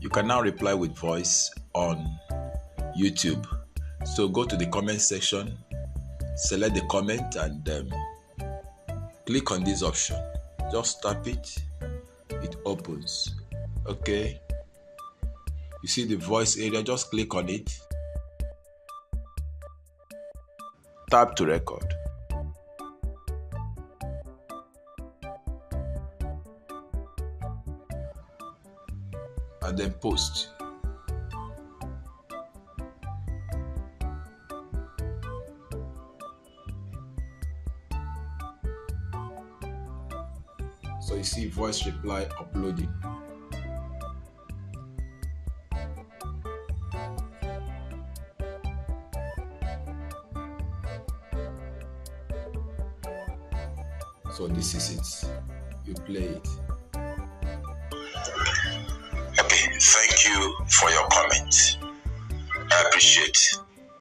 You can now reply with voice on YouTube. So go to the comment section, select the comment, and click on this option. Just tap it, it opens. Okay, you see the voice area, just click on it, tap to record. And then post. So you see voice reply uploading. So this is it. You play it. Okay, thank you for your comment. I appreciate it.